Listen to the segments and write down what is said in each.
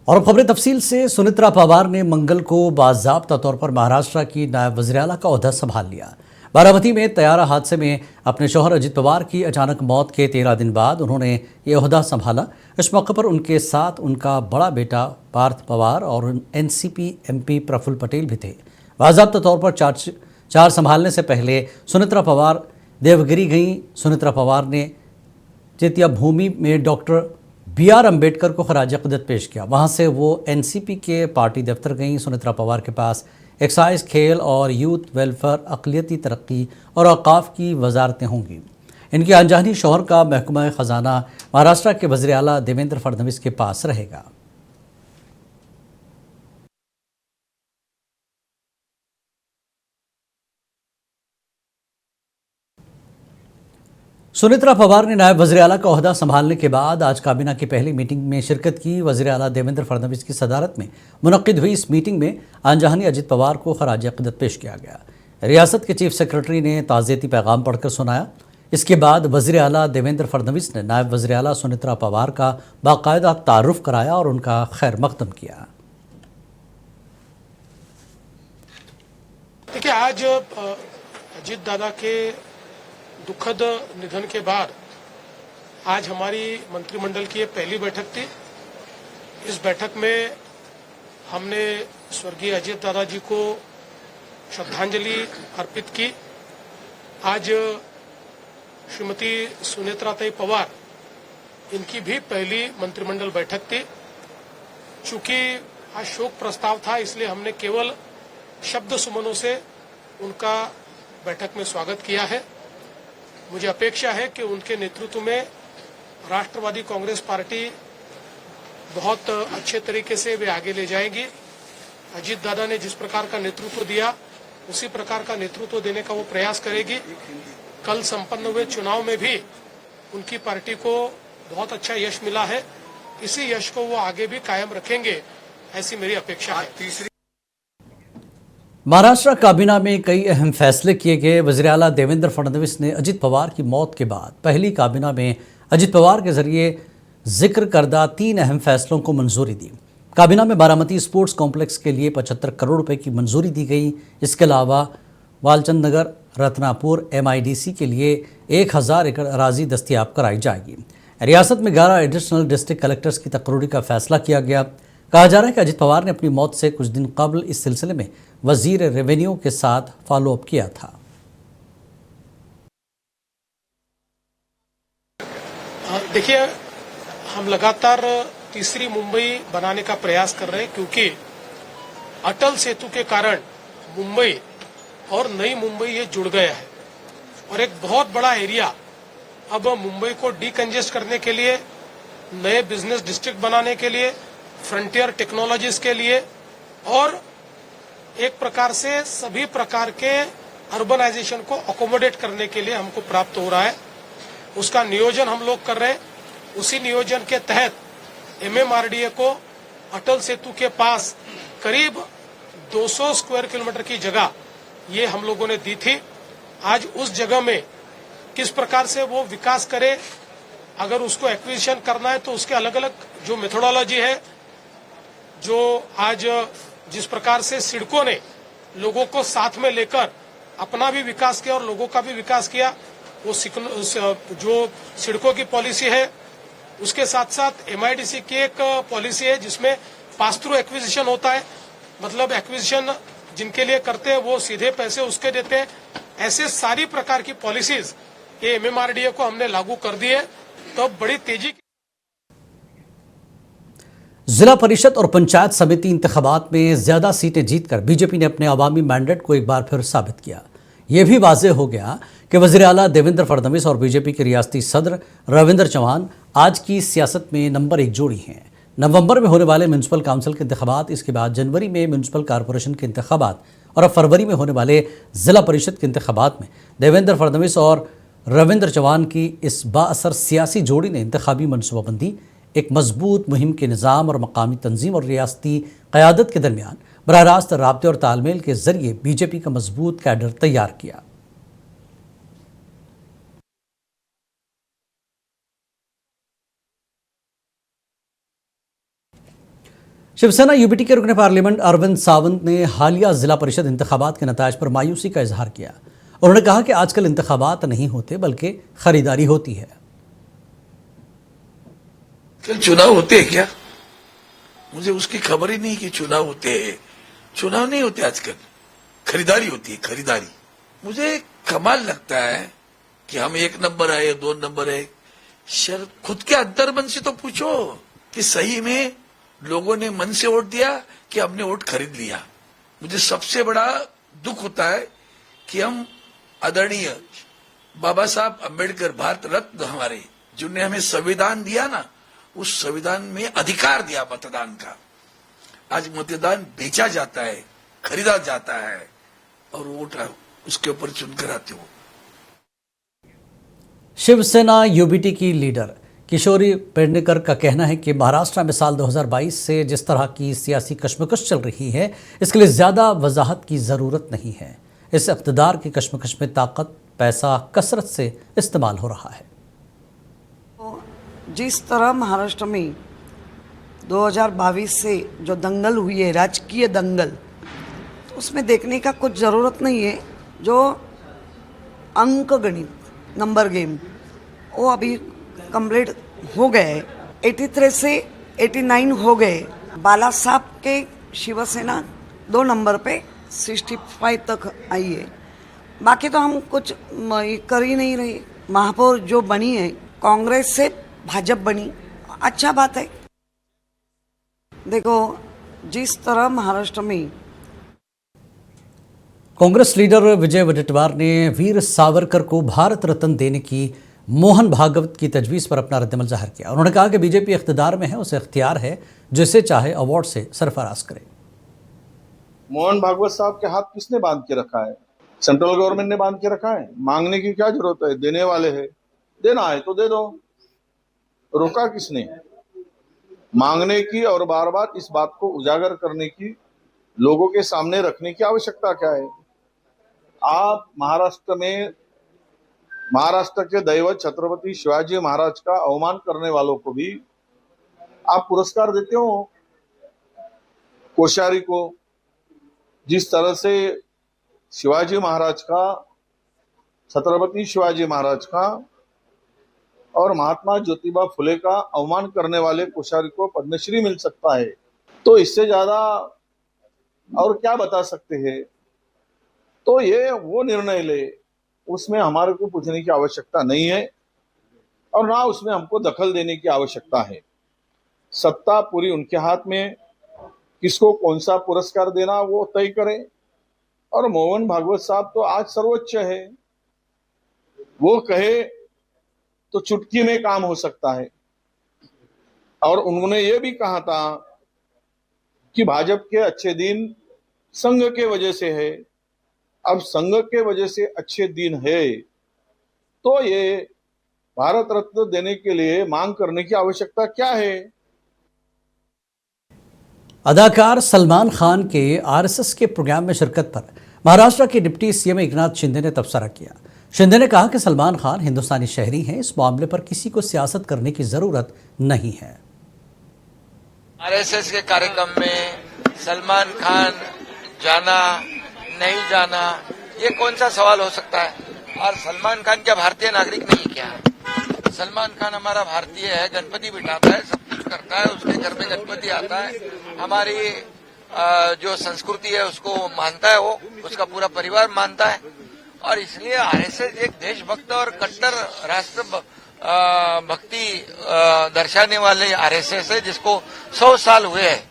और अब खबरें तफसील से। सुनेत्रा पवार ने मंगल को बाज़ाब्ता तौर पर महाराष्ट्र की नायब वज़ीर-ए-आला का ओहदा संभाल लिया। बारामती में तैयारा हादसे में अपने शौहर अजित पवार की अचानक मौत के 13 दिन बाद उन्होंने ये ओहदा संभाला। इस मौके पर उनके साथ उनका बड़ा बेटा पार्थ पवार और एनसीपी एमपी प्रफुल्ल पटेल भी थे। बाज़ाब्ता तौर पर चार संभालने से पहले सुनेत्रा पवार देवगिरी गईं। सुनेत्रा पवार ने चेतिया भूमि में डॉक्टर BR अम्बेडकर को खराज अक़ीदत पेश किया। वहाँ से वो एनसीपी के पार्टी दफ्तर गईं। सुनेत्रा पवार के पास एक्साइज, खेल और यूथ वेलफेयर, अक़लियती तरक्की और औक़ाफ़ की वजारतें होंगी। इनके अनजानी शौहर का महकमा ख़जाना महाराष्ट्र के वज़ीर-ए-आला देवेंद्र फडणवीस के पास रहेगा। सुनेत्रा पवार ने नायब वज़ीर-ए-आला का ओहदा संभालने के बाद आज काबीना की पहली मीटिंग में शिरकत की। वज़ीर-ए-आला देवेंद्र फडणवीस की सदारत में मुनक्किद हुई इस मीटिंग में आनजहानी अजित पवार को खराज अक़ीदत पेश किया गया। रियासत के चीफ सेक्रेटरी ने ताज़ियती पैगाम पढ़कर सुनाया। इसके बाद वज़ीर-ए-आला देवेंद्र फडणवीस ने नायब वज़ीर-ए-आला सुनेत्रा पवार का बाकायदा तारुफ कराया और उनका खैर मक़दम किया। देखिए, आज अजित दादा के दुखद निधन के बाद आज हमारी मंत्रिमंडल की ये पहली बैठक थी। इस बैठक में हमने स्वर्गीय अजित दादा जी को श्रद्धांजलि अर्पित की। आज श्रीमती सुनेत्रा ताई पवार, इनकी भी पहली मंत्रिमंडल बैठक थी। चूंकि आज शोक प्रस्ताव था, इसलिए हमने केवल शब्द सुमनों से उनका बैठक में स्वागत किया है। मुझे अपेक्षा है कि उनके नेतृत्व में राष्ट्रवादी कांग्रेस पार्टी बहुत अच्छे तरीके से वे आगे ले जाएगी। अजित दादा ने जिस प्रकार का नेतृत्व दिया, उसी प्रकार का नेतृत्व देने का वो प्रयास करेगी। कल संपन्न हुए चुनाव में भी उनकी पार्टी को बहुत अच्छा यश मिला है। इसी यश को वो आगे भी कायम रखेंगे, ऐसी मेरी अपेक्षा है। महाराष्ट्र काबीना में कई अहम फैसले किए गए। वज़ीर-ए-आला देवेंद्र फडणवीस ने अजित पवार की मौत के बाद पहली काबीना में अजित पवार के जरिए जिक्र करदा 3 अहम फैसलों को मंजूरी दी। काबीना में बारामती स्पोर्ट्स कॉम्प्लेक्स के लिए 75 करोड़ रुपए की मंजूरी दी गई। इसके अलावा वालचंद नगर, रत्नापुर MIDC के लिए 1000 एकड़ अराजी दस्तियाब कराई जाएगी। रियासत में 11 एडिशनल डिस्ट्रिक्ट कलेक्टर्स की तकर्री का फैसला किया गया। कहा जा रहा है कि अजित पवार ने अपनी मौत से कुछ दिन कबल इस सिलसिले में वजीर रेवेन्यू के साथ फॉलोअप किया था। देखिए, हम लगातार तीसरी मुंबई बनाने का प्रयास कर रहे हैं, क्योंकि अटल सेतु के कारण मुंबई और नई मुंबई ये जुड़ गया है और एक बहुत बड़ा एरिया अब मुंबई को डीकंजेस्ट करने के लिए, नए बिजनेस डिस्ट्रिक्ट बनाने के लिए, फ्रंटियर टेक्नोलॉजीज के लिए और एक प्रकार से सभी प्रकार के अर्बनाइजेशन को अकोमोडेट करने के लिए हमको प्राप्त हो रहा है। उसका नियोजन हम लोग कर रहे हैं। उसी नियोजन के तहत MMRDA को अटल सेतु के पास करीब 200 स्क्वायर किलोमीटर की जगह ये हम लोगों ने दी थी। आज उस जगह में किस प्रकार से वो विकास करे, अगर उसको एक्विजिशन करना है तो उसके अलग अलग जो मेथोडोलॉजी है, जो आज जिस प्रकार से सिडको ने लोगों को साथ में लेकर अपना भी विकास किया और लोगों का भी विकास किया, वो जो सिडको की पॉलिसी है, उसके साथ साथ MIDC की एक पॉलिसी है जिसमें पास थ्रू एक्विजिशन होता है। मतलब एक्विजिशन जिनके लिए करते हैं वो सीधे पैसे उसके देते हैं। ऐसे सारी प्रकार की पॉलिसीज ये MMRDA को हमने लागू कर दी है। तो बड़ी तेजी जिला परिषद और पंचायत समिति इंतखाबात में ज्यादा सीटें जीतकर बीजेपी ने अपने अवामी मैंडेट को एक बार फिर साबित किया। यह भी वाज़ेह हो गया कि वज़ीर-ए-आला देवेंद्र फडणवीस और बीजेपी के रियासती सदर रविंद्र चौहान आज की सियासत में नंबर 1 जोड़ी हैं। नवंबर में होने वाले म्यूनसिपल काउंसिल के इंतखाबात, इसके बाद जनवरी में म्यूनसिपल कॉरपोरेशन के इंतखाबात और अब फरवरी में होने वाले जिला परिषद के इंतखाबात में देवेंद्र फडणवीस और रविंद्र चौहान की इस बाअसर सियासी जोड़ी ने इंतखाबी मनसूबाबंदी, एक मजबूत मुहिम के निज़ाम और मकामी तंजीम और रियासती क़यादत के दरमियान बराह रास्त राब्ते और तालमेल के जरिए बीजेपी का मजबूत कैडर तैयार किया। शिवसेना यूबीटी के रुकने पार्लियामेंट अरविंद सावंत ने हालिया जिला परिषद इंतखाबात के नताज पर मायूसी का इजहार किया। उन्होंने कहा कि आजकल इंतखाबात नहीं होते बल्कि खरीदारी होती है। कल चुनाव होते हैं क्या? मुझे उसकी खबर ही नहीं कि चुनाव होते हैं। चुनाव नहीं होते आजकल, खरीदारी होती है, खरीदारी। मुझे कमाल लगता है कि हम 1 नंबर आए, 2 नंबर आए। शर खुद के अंतर्मन से तो पूछो कि सही में लोगों ने मन से वोट दिया कि हमने वोट खरीद लिया। मुझे सबसे बड़ा दुख होता है कि हम आदरणीय बाबा साहब अम्बेडकर, भारत रत्न हमारे, जिन्होंने हमें संविधान दिया ना, उस संविधान में अधिकार दिया मतदान का, आज मतदान बेचा जाता है, खरीदा जाता है और वोट उसके ऊपर चुनकर आते हो। शिवसेना यूबीटी की लीडर किशोरी पेडनेकर का कहना है कि महाराष्ट्र में साल 2022 से जिस तरह की सियासी कशमकश चल रही है, इसके लिए ज़्यादा वजाहत की ज़रूरत नहीं है। इस इक़्तिदार की कशमकश में ताकत, पैसा कसरत से इस्तेमाल हो रहा है। जिस तरह महाराष्ट्र में 2022 से जो दंगल हुई है, राजकीय दंगल, तो उसमें देखने का कुछ ज़रूरत नहीं है। जो अंक गणित, नंबर गेम, वो अभी कंप्लीट हो गए। 83 से 89 हो गए। बाला साहब के शिवसेना 2 नंबर पे 65 तक आई है। बाकी तो हम कुछ कर ही नहीं रहे। महापौर जो बनी है, कांग्रेस से भाजपा बनी, अच्छा बात है। देखो, जिस तरह महाराष्ट्र में कांग्रेस लीडर विजय वडेट्टीवार ने वीर सावरकर को भारत रत्न देने की मोहन भागवत की तजवीज़ पर अपना रद्दमल जाहिर किया। उन्होंने कहा कि बीजेपी इख्तियार में है, उसे इख्तियार है, जिसे चाहे अवार्ड से सरफराज करे। मोहन भागवत साहब के हाथ किसने बांध के रखा है? सेंट्रल गवर्नमेंट ने बांध के रखा है। मांगने की क्या जरूरत है? देने वाले हैं, देना है तो दे दो। रोका किसने? मांगने की और बार बार इस बात को उजागर करने की, लोगों के सामने रखने की आवश्यकता क्या है? आप महाराष्ट्र के दैवत छत्रपति शिवाजी महाराज का अवमान करने वालों को भी आप पुरस्कार देते हो। कोश्यारी को जिस तरह से शिवाजी महाराज का, छत्रपति शिवाजी महाराज का और महात्मा ज्योतिबा फुले का अवमान करने वाले कोश्यारी को पद्मश्री मिल सकता है, तो इससे ज्यादा और क्या बता सकते हैं? तो ये वो निर्णय ले, उसमें हमारे को पूछने की आवश्यकता नहीं है और ना उसमें हमको दखल देने की आवश्यकता है। सत्ता पूरी उनके हाथ में, किसको कौन सा पुरस्कार देना वो तय करें। और मोहन भागवत साहब तो आज सर्वोच्च है, वो कहे तो चुटकी में काम हो सकता है। और उन्होंने ये भी कहा था कि भाजपा के अच्छे दिन संघ के वजह से है। अब संघ के वजह से अच्छे दिन है तो ये भारत रत्न देने के लिए मांग करने की आवश्यकता क्या है? अदाकार सलमान खान के आरएसएस के प्रोग्राम में शिरकत पर महाराष्ट्र के डिप्टी सीएम एकनाथ शिंदे ने तबसरा किया। शिंदे ने कहा कि सलमान खान हिंदुस्तानी शहरी हैं, इस मामले पर किसी को सियासत करने की जरूरत नहीं है। आरएसएस के कार्यक्रम में सलमान खान जाना नहीं जाना, ये कौन सा सवाल हो सकता है? और सलमान खान क्या भारतीय नागरिक नहीं क्या? सलमान खान हमारा भारतीय है, गणपति बिठाता है, सब कुछ करता है, उसके घर में गणपति आता है, हमारी जो संस्कृति है उसको मानता है, वो उसका पूरा परिवार मानता है। और इसलिए आरएसएस एक देशभक्त और कट्टर राष्ट्र भक्ति दर्शाने वाले आरएसएस है, जिसको 100 साल हुए हैं।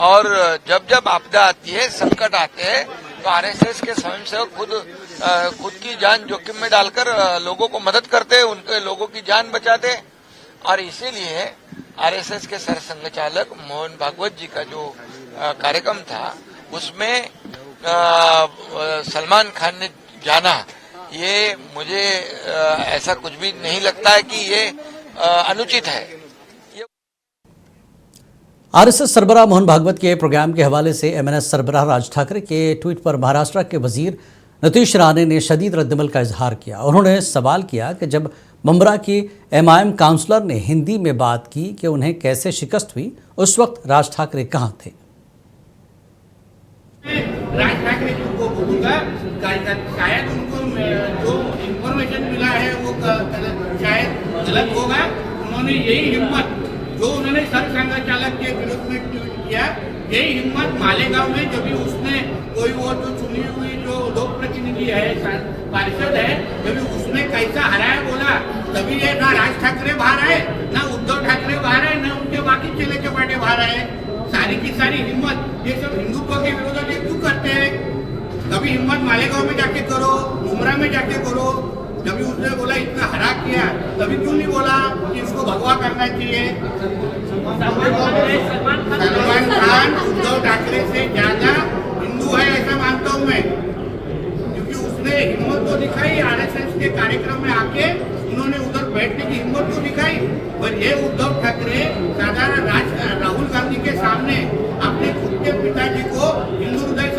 और जब जब आपदा आती है, संकट आते हैं, तो आरएसएस के स्वयंसेवक खुद की जान जोखिम में डालकर लोगों को मदद करते हैं, उनके लोगों की जान बचाते हैं। और इसीलिए आरएसएस के सरसंघचालक मोहन भागवत जी का जो कार्यक्रम था, उसमें सलमान खान ने जाना, ये मुझे ऐसा कुछ भी नहीं लगता है कि ये अनुचित है। आरएसएस सरबराह मोहन भागवत के प्रोग्राम के हवाले से एमएनएस सरबराह राज ठाकरे के ट्वीट पर महाराष्ट्र के वजीर नीतीश राणे ने शदीद रद्दमल का इजहार किया। उन्होंने सवाल किया कि जब मुंब्रा की एमआईएम काउंसलर ने हिंदी में बात की कि उन्हें कैसे शिकस्त हुई, उस वक्त राज ठाकरे कहां थे। राज ठाकरे जी को बोलूंगा, शायद उनको जो इंफॉर्मेशन मिला है वो शायद गलत होगा। उन्होंने यही हिम्मत जो उन्होंने सरसंघचालक के विरुद्ध में ट्वीट किया, यही हिम्मत मालेगांव में जब भी उसने कोई वो जो चुनी हुई जो लोक प्रतिनिधि है, पार्षद है, जब उसने कैसा हराया बोला, तभी ये ना राज ठाकरे बाहर आए, ना उद्धव ठाकरे बाहर आए, ना उनके बाकी चेले चपाटे बाहर आए। सारी की सारी हिम्मत ये सब हिंदुत्व के विरोध ये क्यों करते हैं? कभी हिम्मत मालेगांव में जाके करो, मुंब्रा में जाके करो। जब उसने बोला इतना हरा किया, तभी क्यों नहीं बोला कि इसको भगवा करना चाहिए? सलमान खान उद्धव ठाकरे से ज्यादा हिंदू है ऐसा मानता हूँ मैं, क्योंकि उसने हिम्मत तो दिखाई, आरएसएस के कार्यक्रम में आके उन्होंने उधर बैठने की हिम्मत तो दिखाई। पर ये उद्धव ठाकरे साधारण राहुल गांधी के सामने अपने खुद के पिताजी को हिंदू हृदय